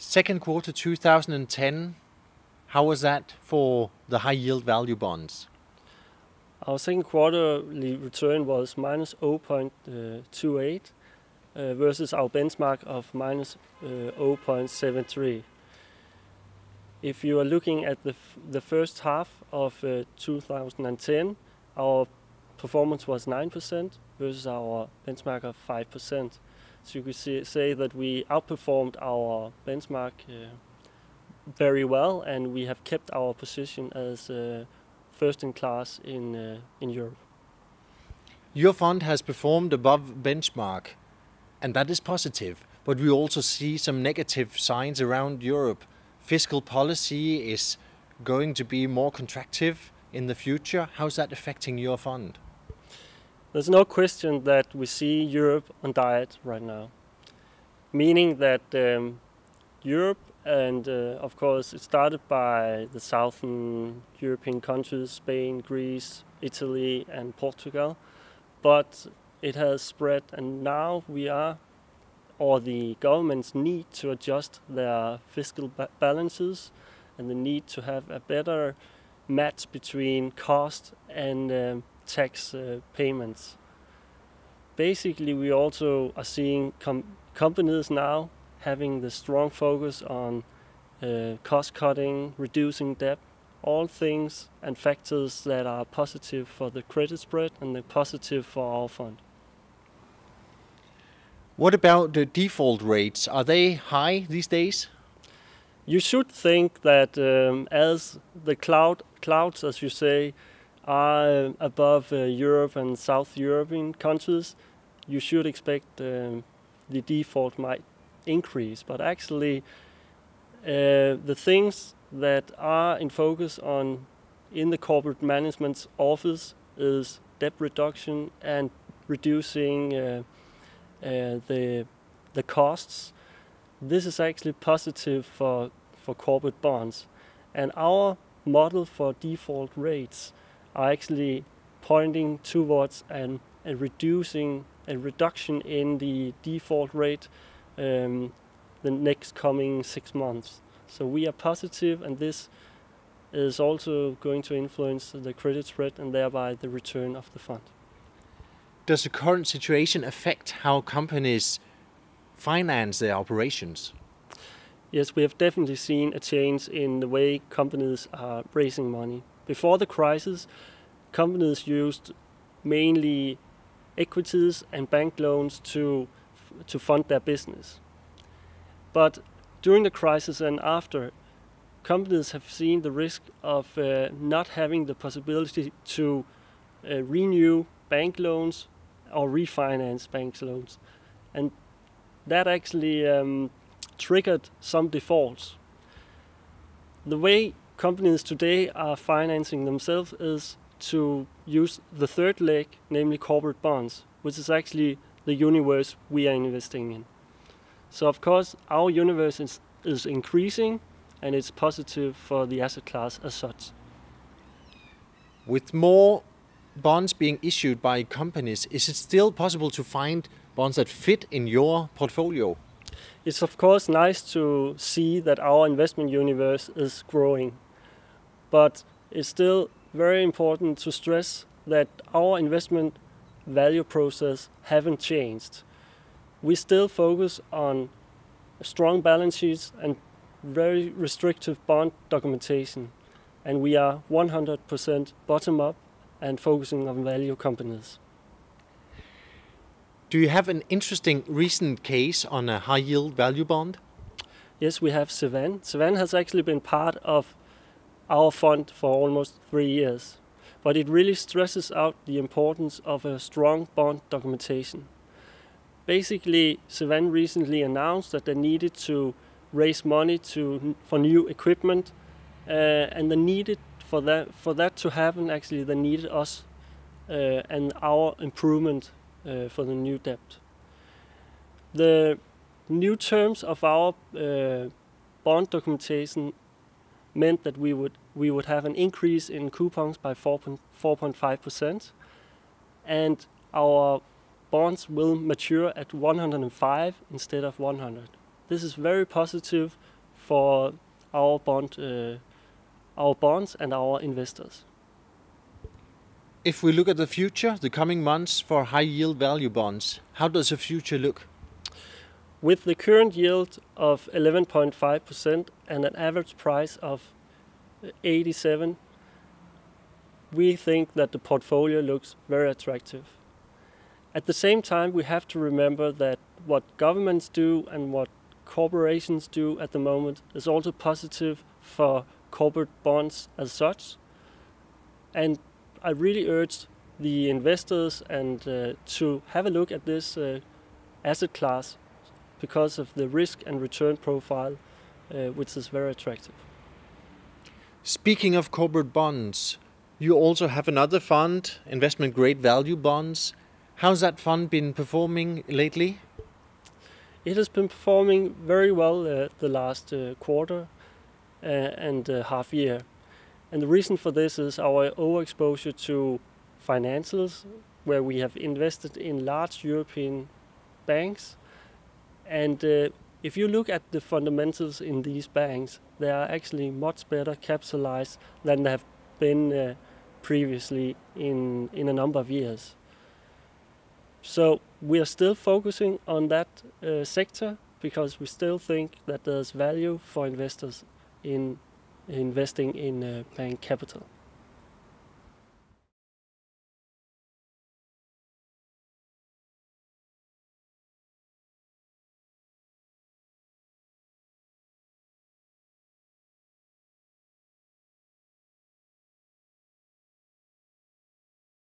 Second quarter 2010, how was that for the high yield value bonds? Our second quarterly return was minus 0.28 versus our benchmark of minus 0.73. If you are looking at the first half of 2010, our performance was 9% versus our benchmark of 5%. So you could say that we outperformed our benchmark very well, and we have kept our position as first in class in Europe. Your fund has performed above benchmark, and that is positive. But we also see some negative signs around Europe. Fiscal policy is going to be more contractive in the future. How's that affecting your fund? There's no question that we see Europe on diet right now, meaning that Europe, and of course it started by the southern European countries, Spain, Greece, Italy and Portugal, but it has spread, and now the governments need to adjust their fiscal balances, and they need to have a better match between cost and tax payments. Basically, we also are seeing companies now having the strong focus on cost cutting, reducing debt, all things and factors that are positive for the credit spread and they're positive for our fund. What about the default rates? Are they high these days? You should think that as the clouds, as you say, are above Europe and South European countries, you should expect the default might increase. But actually, the things that are in focus in the corporate management's office is debt reduction and reducing the costs. This is actually positive for corporate bonds, and our model for default rates are actually pointing towards a reduction in the default rate the next coming 6 months. So we are positive, and this is also going to influence the credit spread and thereby the return of the fund. Does the current situation affect how companies finance their operations? Yes, we have definitely seen a change in the way companies are raising money. Before the crisis, companies used mainly equities and bank loans to fund their business. But during the crisis and after, companies have seen the risk of not having the possibility to renew bank loans or refinance bank loans. And that actually triggered some defaults. The way companies today are financing themselves is to use the third leg, namely corporate bonds, which is actually the universe we are investing in. So of course our universe is increasing, and it's positive for the asset class as such. With more bonds being issued by companies, is it still possible to find bonds that fit in your portfolio? It's of course nice to see that our investment universe is growing, but it's still very important to stress that our investment value process haven't changed. We still focus on strong balance sheets and very restrictive bond documentation, and we are 100% bottom up and focusing on value companies. Do you have an interesting recent case on a high yield value bond? Yes, we have Sevan. Sevan has actually been part of our fund for almost 3 years, but it really stresses out the importance of a strong bond documentation. Basically, Sevan recently announced that they needed to raise money for new equipment, and they needed for that to happen. Actually, they needed us and our improvement for the new debt. The new terms of our bond documentation meant that we would have an increase in coupons by 4.5%, and our bonds will mature at 105 instead of 100. this is very positive for our bonds and our investors. If we look at the future, the coming months for high-yield value bonds, how does the future look? With the current yield of 11.5% and an average price of 87, we think that the portfolio looks very attractive. At the same time, we have to remember that what governments do and what corporations do at the moment is also positive for corporate bonds as such. And I really urge the investors and to have a look at this asset class because of the risk and return profile, which is very attractive. Speaking of corporate bonds, you also have another fund, investment grade value bonds. How's that fund been performing lately? It has been performing very well the last quarter and half year. And the reason for this is our overexposure to financials, where we have invested in large European banks. And if you look at the fundamentals in these banks, they are actually much better capitalized than they have been previously in a number of years. So we are still focusing on that sector because we still think that there's value for investors in investing in bank capital.